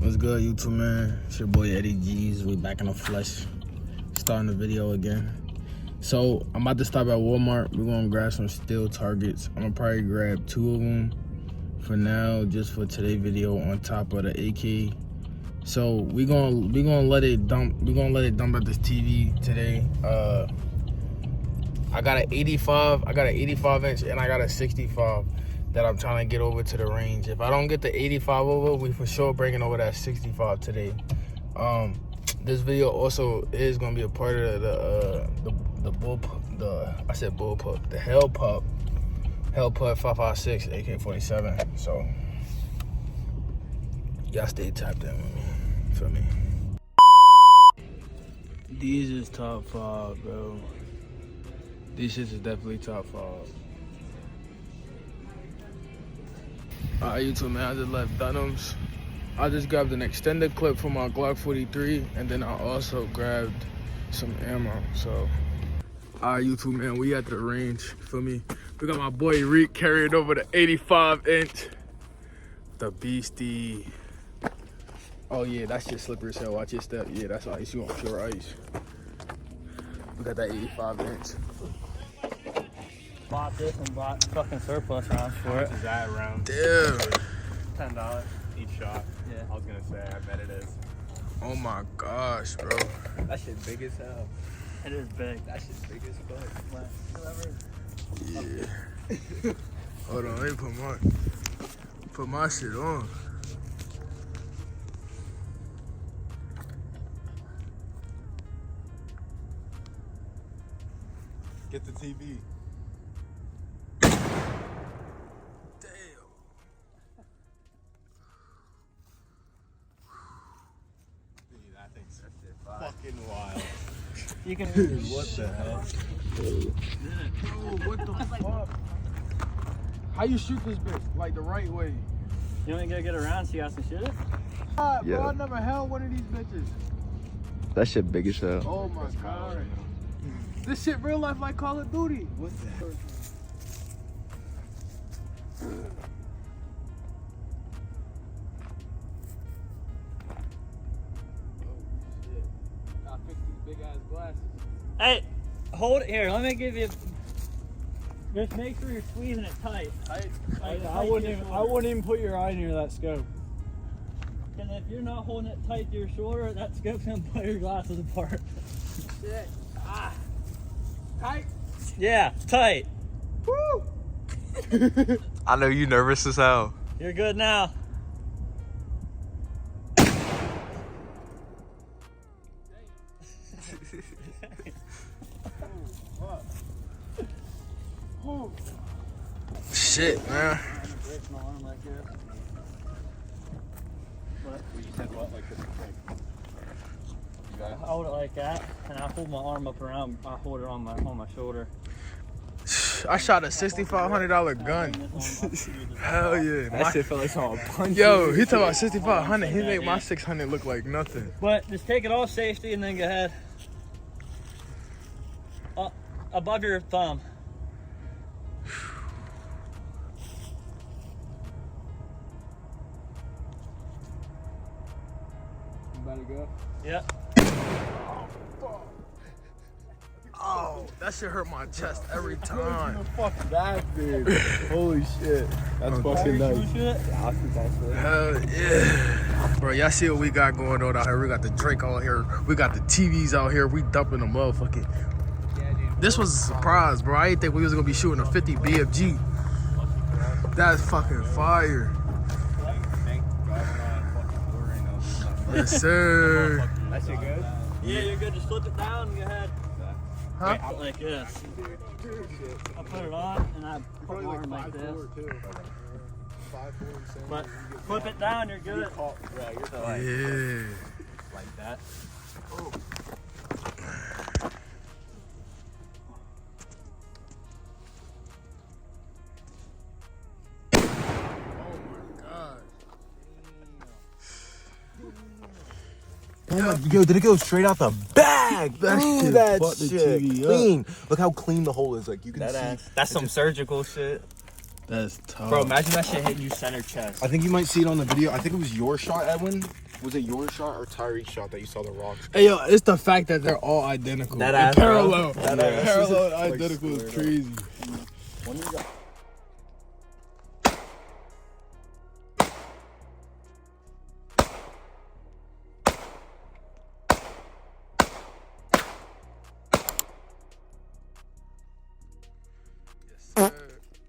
What's good, YouTube, man? It's your boy Eddie G's. We back in the flesh, starting the video again. So I'm about to stop at Walmart. We're gonna grab some steel targets. I'm gonna probably grab 2 of them for now, just for today's video, on top of the AK. So we gonna let it dump. We're gonna let it dump at this TV today. I got an 85. I got an 85 inch and I got a 65 that I'm trying to get over to the range. If I don't get the 85 over, we for sure bringing over that 65 today. This video also is gonna be a part of the Hell Pup 556 AK-47. So y'all stay tapped in with me. Feel me? These is top 5, bro. These shits is definitely top 5. Alright, YouTube, man, I just left Dunham's. I just grabbed an extended clip for my Glock 43, and then I also grabbed some ammo. So, alright, YouTube, man, we at the range. Feel me? We got my boy Reek carrying over the 85 inch. The beastie. Oh yeah, that shit slippery as hell. Watch your step. Yeah, that's ice. You want pure ice. We got that 85 inch. Bought this and bought fucking surplus rounds for it. Is that round? Damn. $10 each shot. Yeah. I was gonna say, I bet it is. Oh my gosh, bro. That shit big as hell. It is big. That shit's big as fuck. Yeah. Hold on, let me put my shit on. Get the TV. Fucking wild. You can. What the hell? Bro, what the fuck? How you shoot this bitch? Like the right way? You want me to go get around so you guys can shoot it? Bro, Yeah. I never held one of these bitches. That shit big as hell. Oh my god. This shit real life like Call of Duty. What the hell? Hey, hold it here. Let me give you. Just make sure you're squeezing it tight. I wouldn't even put your eye near that scope. And if you're not holding it tight to your shoulder, that scope's gonna pull your glasses apart. Shit. Ah. Tight. Yeah, tight. Woo. I know you nervous as hell. You're good now. Shit, man. Break my arm like this. But You said what? Like this? I hold it like that, and I hold my arm up around. I hold it on my shoulder. I shot a $6,500 gun. Hell yeah. That shit felt like someone punched Yo, he talking about 6,500. He made my 600 look like nothing. But just take it all safety and then go ahead. Above your thumb. You about to go? Yep. Oh, that shit hurt my chest every time. Fuck that, dude. Holy shit. That's fucking nice. Yeah, I'll shoot that shit. Hell yeah. Bro, y'all see what we got going on out here. We got the Drake out here. We got the TVs out here. We dumping the motherfucking. This was a surprise, bro. I didn't think we was gonna be shooting a 50 BFG. That's fucking fire. Yes, sir. That shit good? Yeah, you're good. Just flip it down and go ahead. Huh? Like this. I put it on and I put my arm like this. But flip it down, you're good. Yeah. Like that. Oh. Yo, did it go straight out the bag? That shit that fucked the shit TV up. clean. Look how clean the hole is. Like you can see. That's some surgical shit. That's tough. Bro, imagine that shit hitting you center chest. I think you might see it on the video. I think it was your shot, Edwin. Was it your shot or Tyreek's shot that you saw the rocks? Hey yo, it's the fact that they're all identical. That And ass, bro. parallel. That ass. Parallel and Like, identical is squared up. crazy. When you got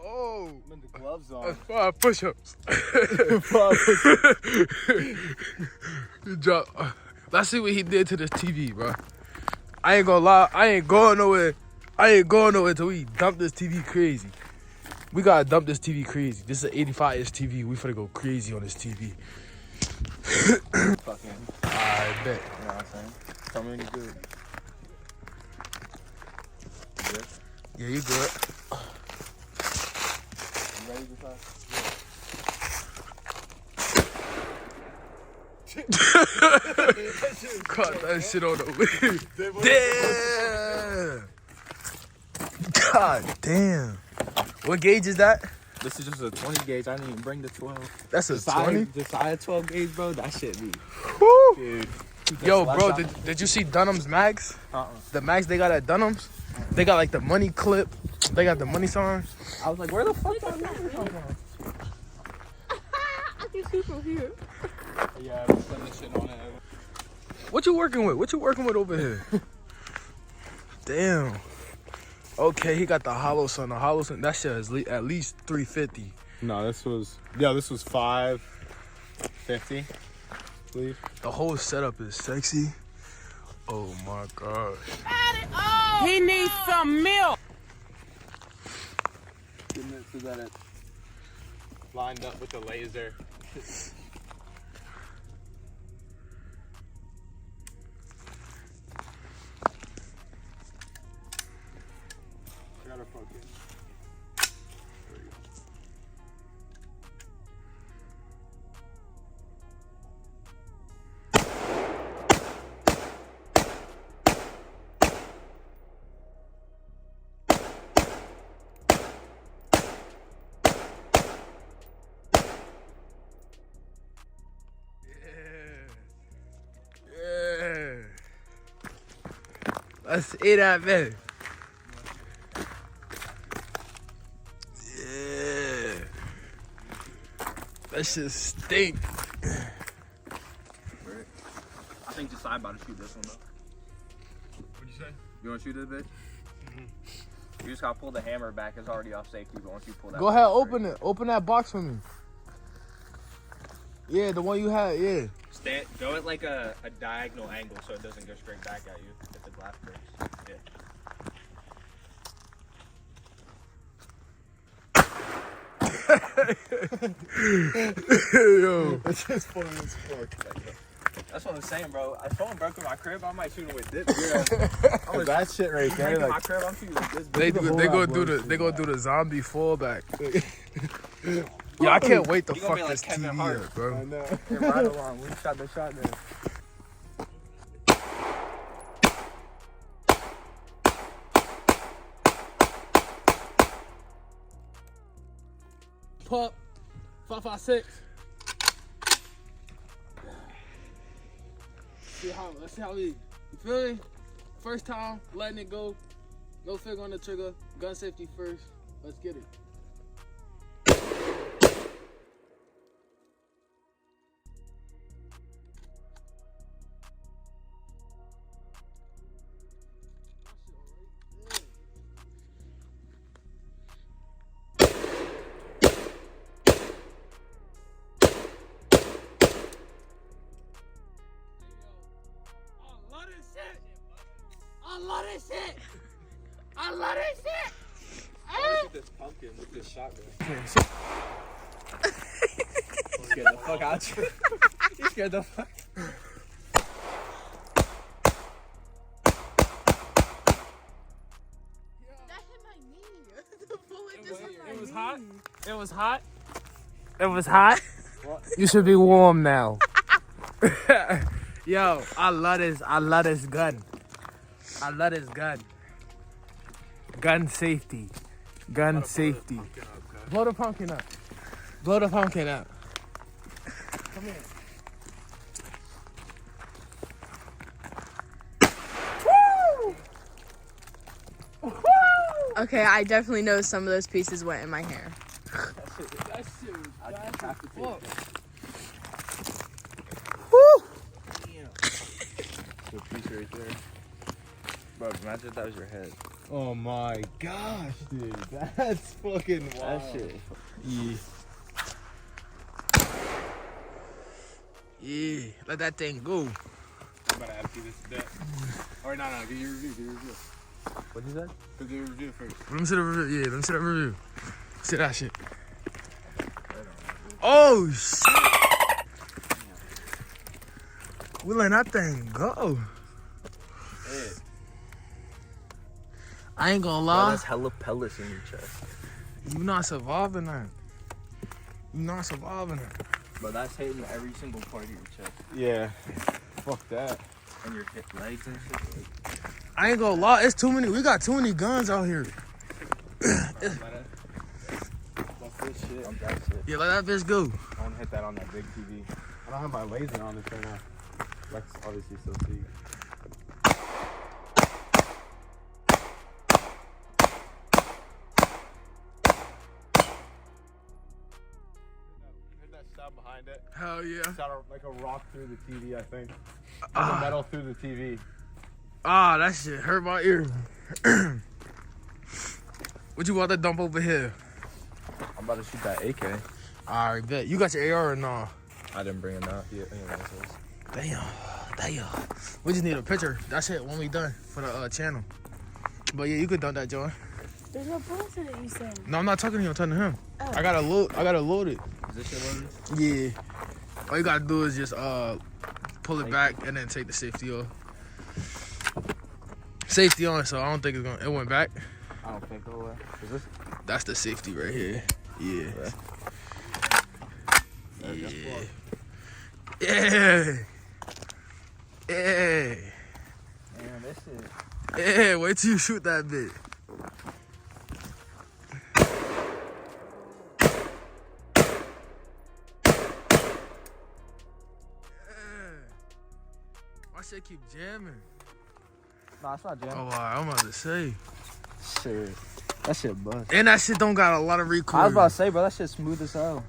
Oh, the gloves on. 5 push-ups. He dropped. Let's see what he did to this TV, bro. I ain't gonna lie. I ain't going nowhere till we dump this TV crazy. We gotta dump this TV crazy. This is an 85-inch TV. We finna go crazy on this TV. Fucking. I bet. You know what I'm saying? Tell me when you're good. You good? Yeah, you good. You ready to try? Caught that shit on the way. Damn. God damn. What gauge is that? This is just a 20 gauge. I didn't even bring the 12. That's a 20? Josiah 12 gauge, bro. That shit be. Woo. Dude. Yo, bro, did you see Dunham's mags? The mags they got at Dunham's? They got like the money clip. They got the money sign. I was like, where the fuck that number come from? I can see from here. Yeah, I'm sending shit on it. What you working with? What you working with over here? Damn. Okay, he got the hollow sun. The hollow sun, that shit is at least 350. No, this was 550. Please. The whole setup is sexy. Oh my gosh. He needs some milk. So that it's lined up with the laser. I gotta focus. There we go. Yeah. Let's eat that, man. Yeah. That shit stink. I think Josiah about to shoot this one, though. What'd you say? You want to shoot this bitch? You just gotta pull the hammer back. It's already off safety, but once you pull that... Go ahead, open it. Open that box for me. Yeah, the one you had, yeah. Go at like a diagonal angle so it doesn't go straight back at you if the glass breaks. Yo. That's just funny as fuck. That's what I'm saying, bro. If someone broke in my crib, I might shoot him with this. That shit right there, Break in my like, crib, I'm shooting with this. They gonna do the zombie fallback. Yo, I can't wait to You gonna fuck be like this Kevin TV Hart. up, bro. I know. Get right along. We shot the shotgun. Pup, 556. Let's see how we. You feel me? First time, letting it go. No finger on the trigger. Gun safety first. Let's get it. I love this shit. I love this shit. Look at this pumpkin with this shotgun. Scared the fuck out you. You scared the fuck. That hit my knee. The bullet just hit my knee. It was hot. It was hot. You should be warm now. Yo, I love this gun. I love this gun. Gun safety. Gun safety. Blow the pumpkin up. Blow the pumpkin up. Come here. Okay, I definitely know some of those pieces went in my hair. That shit was bad. Woo! The piece right there. Bro, imagine if that was your head. Oh my gosh, dude. That's fucking wild. That shit. Yeah. Yeah, let that thing go. I'm about to ask you this to death. Or no, give your review, What'd you say? Give your review first. Let me see the review. Yeah, let me see that review. See that shit. Oh, shit. We letting that thing go. Hey. I ain't gonna Bro, lie. that's hella pellets in your chest. You not surviving that. You not surviving that. But that's hitting every single part of your chest. Yeah. Fuck that. And your hip legs and shit. Like, I ain't gonna lie. It's too many. We got too many guns out here. Fuck this shit. I'm that shit. Yeah, let that bitch go. I wanna hit that on that big TV. I don't have my laser on this right now. Lex obviously still see. Behind it. Hell yeah. Shot like a rock through the TV, I think. Like a metal through the TV. Ah, that shit hurt my ear. What you want to dump over here? I'm about to shoot that AK. Alright, bet. You got your AR or nah? I didn't bring it out yet. Damn. We just need a picture. That's it when we done for the channel. But yeah, you could dump that, John. There's no bullets in it, you said. No, I'm not talking to you. I'm talking to him. Oh. I gotta load it. Is this shit loaded? Yeah. All you gotta do is just pull it back and then take the safety off. Safety on, so I don't think it went back. I don't think it'll. Is this? That's the safety right here. Yeah. Yeah. Yeah. Yeah. Damn, this shit. Yeah. Wait till you shoot that bit. My shit keep jamming. Nah, it's not jamming. Oh, wow, I'm about to say. Shit. That shit bust. And that shit don't got a lot of recoil. I was about to say, bro, that shit smooth as hell.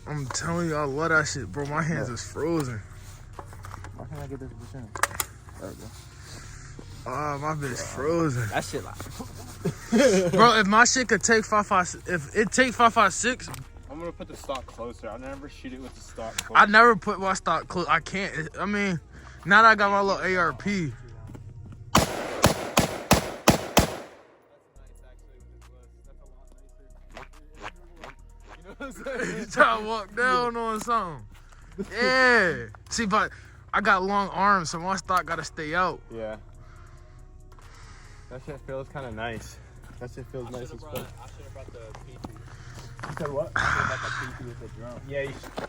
I'm telling you, I love that shit, bro. My hands is frozen. Why can't I get this bitch in? There we go. Oh, my bitch frozen. That shit like. Bro, if my shit could take 5.56, if it take 5.56, I'm gonna put the stock closer. I'll never shoot it with the stock closer. I never put my stock close. I can't. I mean, now that I got my little ARP. You try to walk down on something. Yeah. See, but I got long arms, so my stock gotta stay out. Yeah. That shit feels kind of nice. That shit feels nice as fuck. I should have brought the PT. You said what? I should have brought the PT with the drum. Yeah, you should.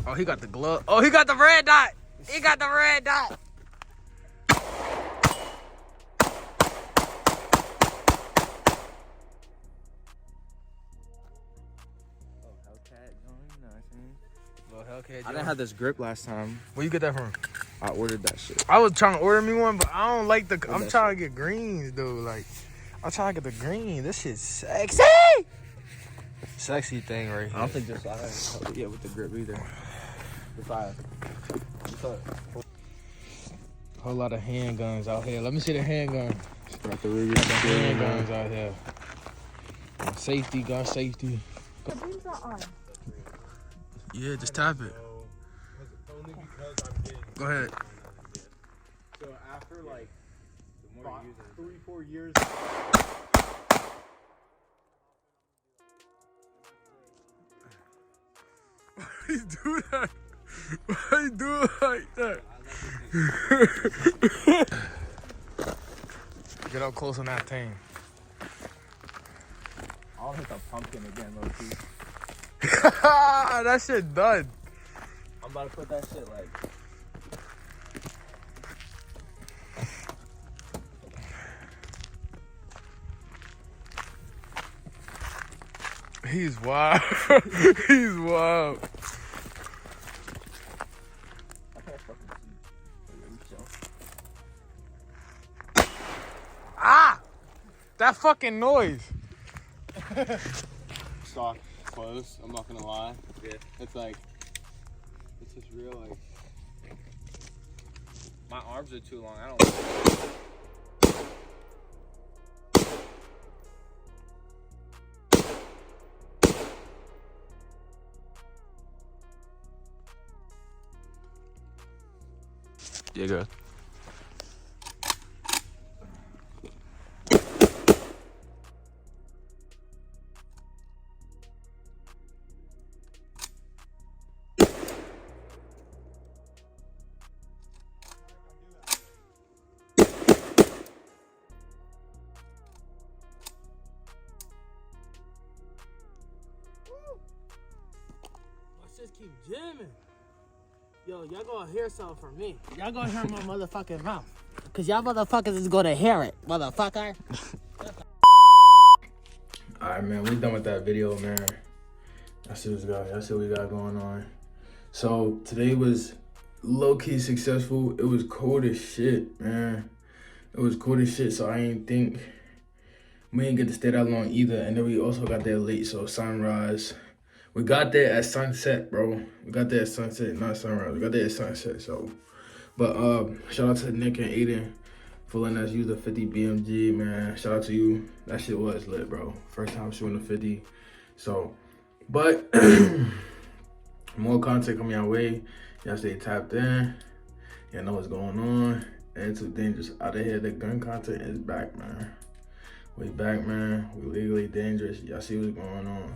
Oh, he got the glove. Oh, he got the red dot. He got the red dot. I didn't have this grip last time. Where you get that from? I ordered that shit. I was trying to order me one, but I don't like the. I'm trying to get greens though. Like, I'm trying to get the green. This shit's sexy. Sexy thing right here. I don't think this I yeah with the grip either. If I Whole lot of handguns out here. Let me see the handgun. Got the Ruger. Handguns out here. Safety, gun safety. The beams are on. Yeah, just tap it. Only because I'm getting. Go ahead. So after like 3-4 years. Why you do that? Why you do it like that? Get up close on that thing. I'll hit the pumpkin again, low key. That shit done. I'm about to put that shit like. He's wild. He's wild. Ah! that fucking noise? Stock clothes, I'm not gonna lie. Yeah. It's like, it's just real like. My arms are too long. I don't. Yeah, good. Just keep jamming. Yo, y'all gonna hear something from me. Y'all gonna hear my motherfucking mouth. Cause y'all motherfuckers is gonna hear it, motherfucker. Alright, man, we done with that video, man. Y'all see what we got going on. So today was low-key successful. It was cold as shit, man. It was cold as shit, so I ain't think we didn't get to stay that long either. And then we also got there late, so sunrise. We got there at sunset, bro. We got there at sunset, not sunrise. We got there at sunset, so. But shout out to Nick and Aiden for letting us use the 50 BMG, man. Shout out to you. That shit was lit, bro. First time shooting the 50. So, but more content coming our way. Y'all stay tapped in. Y'all know what's going on. And Too Dangerous out of here. The gun content is back, man. We back, man. We legally dangerous. Y'all see what's going on.